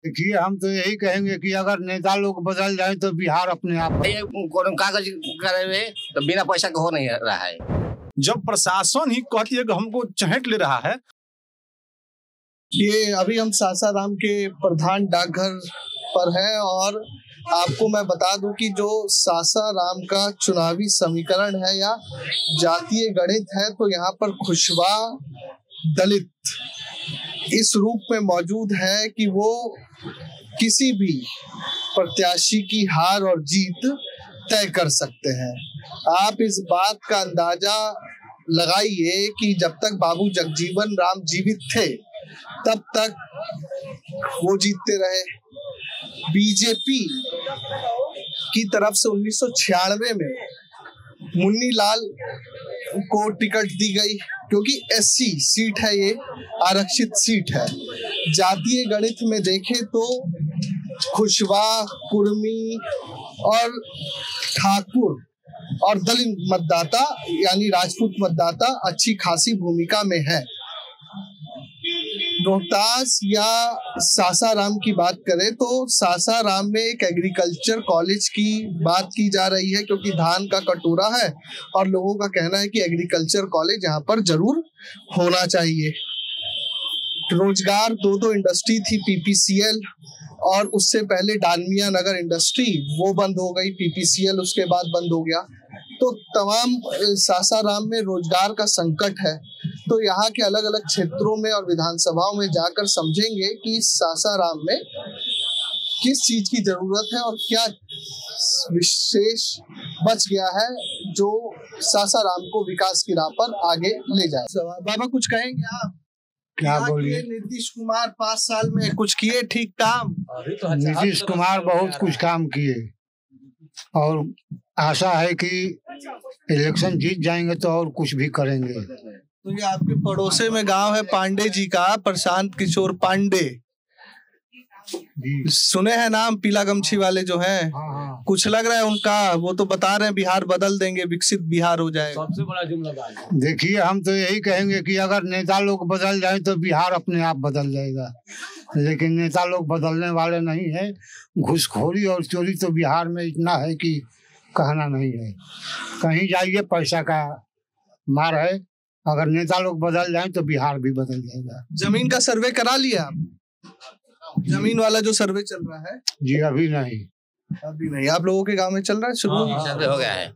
देखिए, हम तो यही कहेंगे कि अगर नेता लोग बदल जाए तो बिहार अपने आप कागज करे हुए तो बिना पैसा का हो नहीं रहा है। जब प्रशासन ही कहती है कि हमको चहेट ले रहा है। ये अभी हम सासाराम के प्रधान डाकघर पर हैं और आपको मैं बता दूं कि जो सासाराम का चुनावी समीकरण है या जातीय गणित है, तो यहाँ पर कुशवाहा दलित इस रूप में मौजूद है कि वो किसी भी प्रत्याशी की हार और जीत तय कर सकते हैं। आप इस बात का अंदाजा लगाइए कि जब तक बाबू जगजीवन राम जीवित थे तब तक वो जीतते रहे। बीजेपी की तरफ से 1996 में मुन्नी लाल को टिकट दी गई क्योंकि एससी सीट है, ये आरक्षित सीट है। जातीय गणित में देखें तो कुशवाहा, कुर्मी और ठाकुर और दलित मतदाता यानी राजपूत मतदाता अच्छी खासी भूमिका में है। रोहतास या सासाराम की बात करें तो सासाराम में एक एग्रीकल्चर कॉलेज की बात की जा रही है क्योंकि धान का कटोरा है और लोगों का कहना है कि एग्रीकल्चर कॉलेज यहाँ पर जरूर होना चाहिए। रोजगार दो इंडस्ट्री थी, पीपीसीएल और उससे पहले डालमिया नगर इंडस्ट्री, वो बंद हो गई। पीपीसीएल उसके बाद बंद हो गया। तो तमाम सासाराम में रोजगार का संकट है। तो यहाँ के अलग अलग क्षेत्रों में और विधानसभाओं में जाकर समझेंगे कि सासाराम में किस चीज की जरूरत है और क्या विशेष बच गया है जो सासाराम को विकास की राह पर आगे ले जाए। बाबा कुछ कहेंगे आप? क्या बोलिए? नीतीश कुमार 5 साल में कुछ किए ठीक काम? नीतीश कुमार बहुत कुछ काम किए और आशा है कि इलेक्शन जीत जाएंगे तो और कुछ भी करेंगे। तो ये आपके पड़ोसे में गांव है पांडे जी का, प्रशांत किशोर पांडे, सुने हैं नाम? पीला गमछी वाले जो हैं। हाँ। कुछ लग रहा है उनका? वो तो बता रहे हैं बिहार बदल देंगे, विकसित बिहार हो जाएगा। सबसे बड़ा जुमला देखिए, हम तो यही कहेंगे कि अगर नेता लोग बदल जाए तो बिहार अपने आप बदल जाएगा, लेकिन नेता लोग बदलने वाले नहीं है। घूसखोरी और चोरी तो बिहार में इतना है कि कहना नहीं है। कहीं जाइए पैसा का मार है। अगर नेता लोग बदल जाए तो बिहार भी बदल जाएगा। जमीन का सर्वे करा लिया आप? जमीन वाला जो सर्वे चल रहा है? जी अभी नहीं। अभी नहीं। आप लोगों के गांव में चल रहा है? शुरू हो गया है।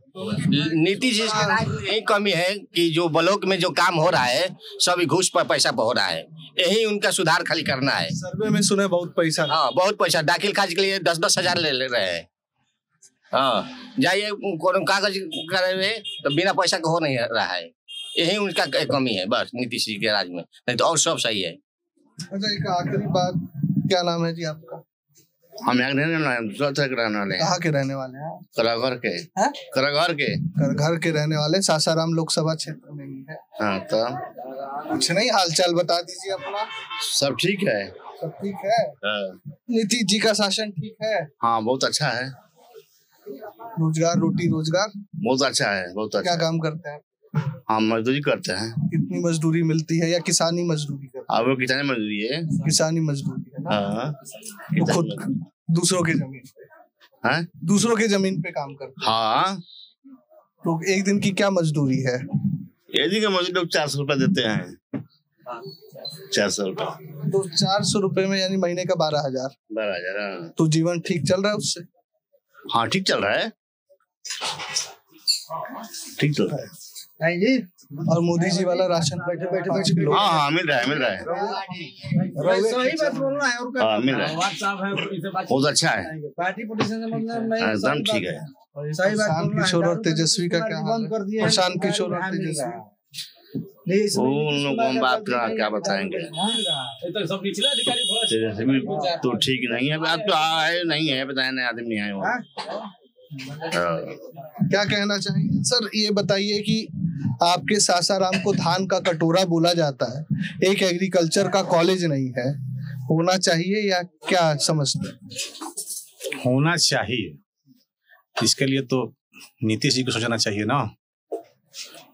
नीतीश जी का यही कमी है कि जो ब्लॉक में जो काम हो रहा है सब घूस पर पैसा पर हो रहा है। यही उनका सुधार खाली करना है। सर्वे में सुने बहुत पैसा। हाँ, बहुत पैसा। दाखिल खारिज के लिए 10-10 हजार ले रहे हैं। हाँ, जाइए कागज करे हुए तो बिना पैसा का हो नहीं रहा है। यही उनका कमी है बस नीतीश जी के राज में, नहीं तो और सब सही है। अच्छा, एक आखिरी बात, क्या नाम है जी आपका? हम यहाँ रहने वाले हैं। कहाँ के रहने वाले हैं? करघर के। करघर के रहने वाले, सासाराम लोकसभा क्षेत्र में ही है। हाँ, तो कुछ नहीं, हालचाल बता दीजिए अपना। सब ठीक है। सब ठीक है। नीतीश जी का शासन ठीक है? हाँ, बहुत अच्छा है। रोजगार, रोटी रोजगार बहुत अच्छा है, बहुत अच्छा। क्या काम करते हैं? हम मजदूरी करते हैं। कितनी मजदूरी मिलती है या किसानी मजदूरी करते हैं? वो किसानी मजदूरी है। किसानी मजदूरी है ना? हाँ। तो खुद दूसरों के जमीन पे? हाँ? दूसरों के जमीन पे काम करते हैं? हाँ। तो एक दिन की क्या मजदूरी है? एक दिन का मजदूरी लोग 400 रुपए देते हैं। 400 रुपए। तो 400 रुपए में यानी महीने का 12,000। 12,000। तो जीवन ठीक चल रहा है उससे? हाँ, ठीक चल रहा है। ठीक चल रहा है। और मोदी जी वाला राशन बैठे बैठे हाँ, मिल रहा है। हाँ, मिल रहा है। बहुत अच्छा है, एकदम ठीक है। प्रशांत किशोर और तेजस्वी का क्या हाल है? प्रशांत किशोर और तेजस्वी उन लोगों को बात क्या बताएंगे? तो ठीक नहीं है, बात तो आए नहीं है, बताए नहीं, आदमी नहीं है। क्या कहना चाहेंगे सर? ये बताइए कि आपके सासाराम को धान का कटोरा बोला जाता है, एक एग्रीकल्चर का कॉलेज नहीं है, होना चाहिए या क्या समझते हैं? होना चाहिए। इसके लिए तो नीतीश जी को सोचना चाहिए ना।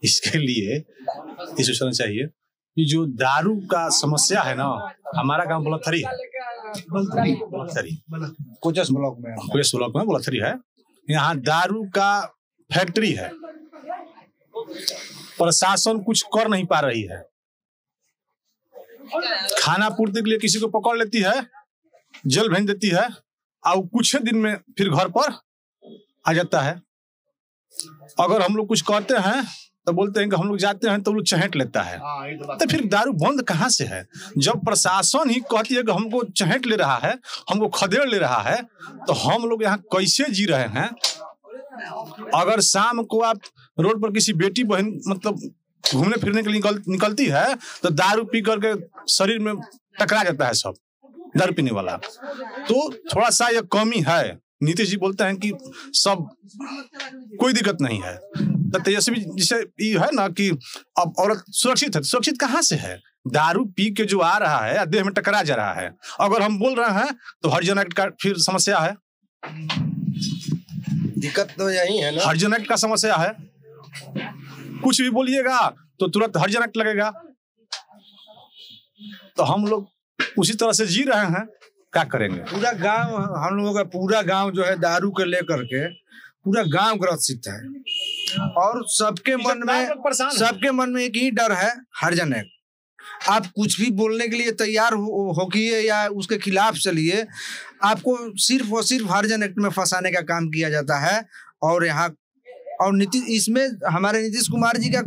इसके लिए ये सोचना चाहिए कि जो दारू का समस्या है ना, हमारा गांव बोला थरी है, कोचस ब्लॉक में बुलथरी है। यहाँ दारू का फैक्ट्री है, प्रशासन कुछ कर नहीं पा रही है। खाना पूर्ति के लिए किसी को पकड़ लेती है, जेल भेज देती है, और कुछ दिन में फिर घर पर आ जाता है। अगर हम लोग कुछ कहते हैं तो बोलते हैं कि हम लोग जाते हैं तो लोग चहेट लेता है। तो फिर दारू बंद कहाँ से है? जब प्रशासन ही कहती है कि हमको चहेट ले रहा है, हमको खदेड़ ले रहा है, तो हम लोग यहाँ कैसे जी रहे हैं? अगर शाम को आप रोड पर किसी बेटी बहन मतलब घूमने फिरने के लिए निकलती है तो दारू पी करके शरीर में टकरा जाता है सब दारू पीने वाला। तो थोड़ा सा ये कमी है। नीतीश जी बोलते हैं कि सब कोई दिक्कत नहीं है, तो तेजस्वी जिसे ये है ना कि अब औरत सुरक्षित है, सुरक्षित कहाँ से है? दारू पी के जो आ रहा है देह में टकरा जा रहा है। अगर हम बोल रहे हैं तो हरिजन एक्ट का फिर समस्या है, दिक्कत तो यही है ना, हरिजन एक्ट का समस्या है। कुछ भी बोलिएगा तो तुरंत हरिजन एक्ट लगेगा। तो हम लोग उसी तरह से जी रहे हैं, क्या करेंगे? पूरा गांव, हम लोगों का पूरा गांव जो है दारू के लेकर के पूरा गांव ग्रसित है। और सबके मन में एक ही डर है, हरिजन एक्ट। आप कुछ भी बोलने के लिए तैयार होकिए या उसके खिलाफ चलिए, आपको सिर्फ और सिर्फ हरिजन एक्ट में फंसाने का काम किया जाता है। और यहाँ और इसमें हमारे नीतीश कुमार जी का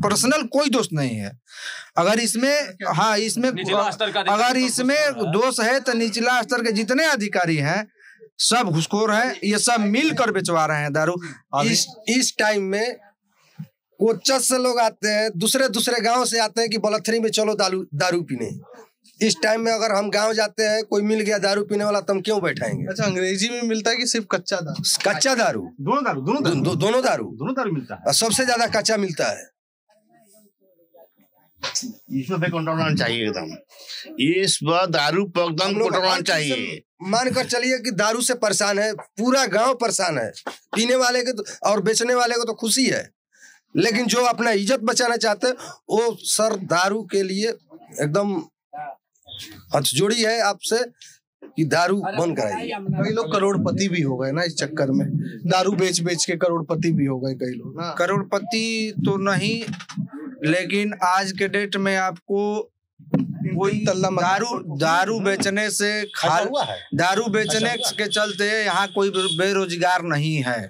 पर्सनल कोई दोष नहीं है। अगर इसमें अगर इसमें दोष है तो निचला स्तर के जितने अधिकारी हैं सब घुसखोर हैं, ये सब मिलकर बेचवा रहे हैं दारू। इस टाइम में कोचस से लोग आते हैं, दूसरे गांव से आते हैं कि बुलथरी में चलो दारू पीने। इस टाइम में अगर हम गांव जाते हैं, कोई मिल गया दारू पीने वाला, तो हम क्यों बैठाएंगे? अच्छा, अंग्रेजी में मिलता है कि सिर्फ कच्चा दारू? कच्चा दारू, दोनों दारू मिलता है। सबसे ज्यादा कच्चा मिलता है। इसमें पे कंट्रोल होना चाहिए एकदम। इस पर दारू पर एकदम कंट्रोल होना चाहिए। मानकर चलिए कि दारू से परेशान है, पूरा गांव परेशान है। पीने वाले के और बेचने वाले को तो खुशी है, लेकिन जो अपना इज्जत बचाना चाहते हैं वो सर दारू के लिए एकदम हथजोड़ी है आपसे कि दारू बंद कराइए। कई लोग करोड़पति भी हो गए ना इस चक्कर में, दारू बेच के करोड़पति भी हो गए कई लोग ना। करोड़पति तो नहीं, लेकिन आज के डेट में आपको वही दारू बेचने से दारू बेचने के चलते यहाँ कोई बेरोजगार नहीं है।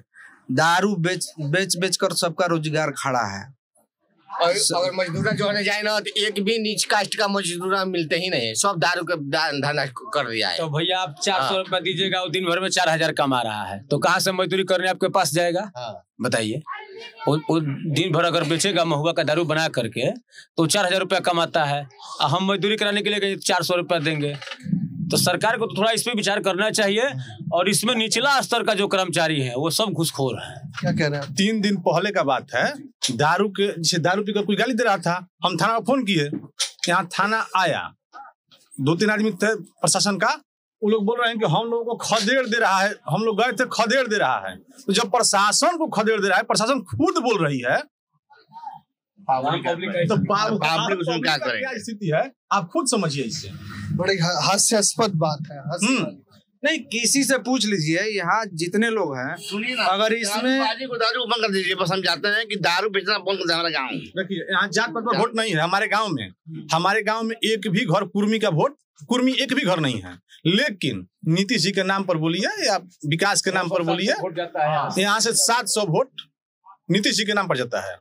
दारू बेच कर सबका रोजगार खड़ा है। और अगर मजदूर जो होने जाए ना तो एक भी नीच कास्ट का मजदूर मिलते ही नहीं है, सब दारू का धंधा कर दिया है। तो भैया आप 400 रुपया दीजिएगा, वो दिन भर में 4000 कमा रहा है, तो कहाँ से मजदूरी करने आपके पास जाएगा? बताइए। वो दिन भर अगर बेचेगा महुआ का दारू बना करके तो 4000 रुपया कमाता है, हम मजदूरी कराने के लिए 400 रुपया देंगे। तो सरकार को तो थोड़ा इस पे विचार करना चाहिए। और इसमें निचला स्तर का जो कर्मचारी है वो सब घुसखोर है। क्या कह रहे हैं? 3 दिन पहले का बात है, दारू पीकर कोई गाली दे रहा था, हम थाना में फोन किए, यहाँ थाना आया, 2-3 आदमी थे प्रशासन का, वो लोग बोल रहे हैं कि हम लोगों को खदेड़ दे रहा है, हम लोग गए थे खदेड़ दे रहा है। तो जब प्रशासन को खदेड़ दे रहा है, प्रशासन खुद बोल रही है, तो पब्लिक उसमें क्या करें? क्या स्थिति है आप खुद समझिए। इससे बड़ी हास्यास्पद बात है। नहीं, किसी से पूछ लीजिए, यहाँ जितने लोग हैं, अगर इसमें दारू बंद कर दीजिए, बस हम चाहते हैं कि दारू बेचना बंद कर दे हमारे गाँव। देखिए, यहाँ जात पात पर वोट नहीं है। हमारे गाँव में एक भी घर कुर्मी एक भी घर नहीं है। लेकिन नीतीश जी के नाम पर बोलिए या विकास के नाम पर बोलिए, यहाँ से 700 वोट नीतीश जी के नाम पर जाता है।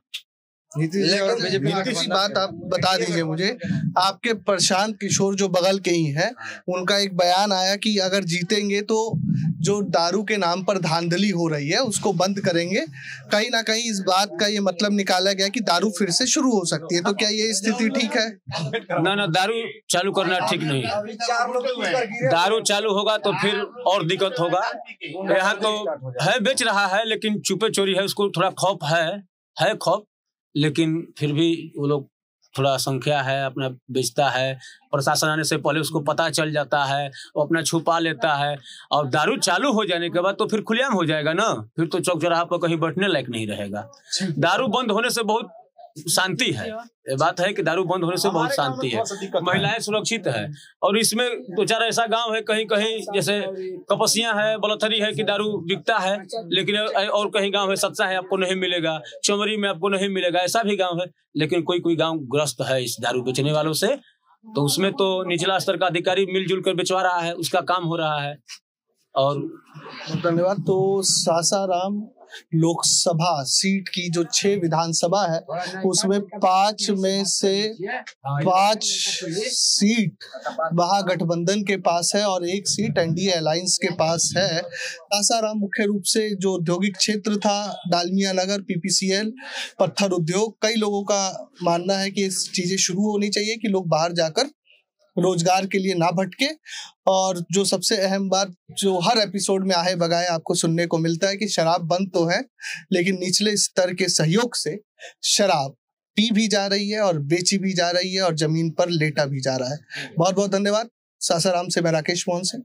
नीतीश बात आप बता दीजिए मुझे। आपके प्रशांत किशोर जो बगल के ही हैं, उनका एक बयान आया कि अगर जीतेंगे तो जो दारू के नाम पर धांधली हो रही है उसको बंद करेंगे। कहीं ना कहीं इस बात का ये मतलब निकाला गया कि दारू फिर से शुरू हो सकती है। तो क्या ये स्थिति ठीक है? ना, दारू चालू करना ठीक नहीं है। दारू चालू होगा तो फिर और दिक्कत होगा। यहाँ तो है बेच रहा है, लेकिन चुपे चोरी है, उसको थोड़ा खौफ है खौफ, लेकिन फिर भी वो लोग थोड़ा संख्या है, अपना बेचता है। प्रशासन आने से पहले उसको पता चल जाता है, वो अपना छुपा लेता है। और दारू चालू हो जाने के बाद तो फिर खुलेआम हो जाएगा ना, फिर तो चौक चौराहा पर कहीं बैठने लायक नहीं रहेगा। दारू बंद होने से बहुत शांति है। ये बात है कि दारू बंद होने से बहुत शांति है, महिलाएं सुरक्षित है। और इसमें दो चार ऐसा गांव है कहीं कहीं जैसे कपसिया है, बलथरी है कि दारू बिकता है, लेकिन और कहीं गांव है सत्सा है आपको नहीं मिलेगा, चौमरी में आपको नहीं मिलेगा, ऐसा भी गांव है। लेकिन कोई कोई गांव ग्रस्त है इस दारू बेचने वालों से, तो उसमें तो निचला स्तर का अधिकारी मिलजुल कर बेचवा रहा है, उसका काम हो रहा है। और धन्यवाद। तो सासाराम लोकसभा सीट की जो 6 विधानसभा है उसमें 5 में से 5 सीट महागठबंधन के पास है और 1 सीट एनडीए अलायंस के पास है। सासाराम मुख्य रूप से जो औद्योगिक क्षेत्र था, डालमिया नगर, पीपीसीएल, पत्थर उद्योग, कई लोगों का मानना है कि इस चीजें शुरू होनी चाहिए कि लोग बाहर जाकर रोजगार के लिए ना भटके। और जो सबसे अहम बात जो हर एपिसोड में आहे बगाए आपको सुनने को मिलता है कि शराब बंद तो है, लेकिन निचले स्तर के सहयोग से शराब पी भी जा रही है और बेची भी जा रही है और जमीन पर लेटा भी जा रहा है। बहुत बहुत धन्यवाद। सासाराम से मैं राकेश मोहन सिंह।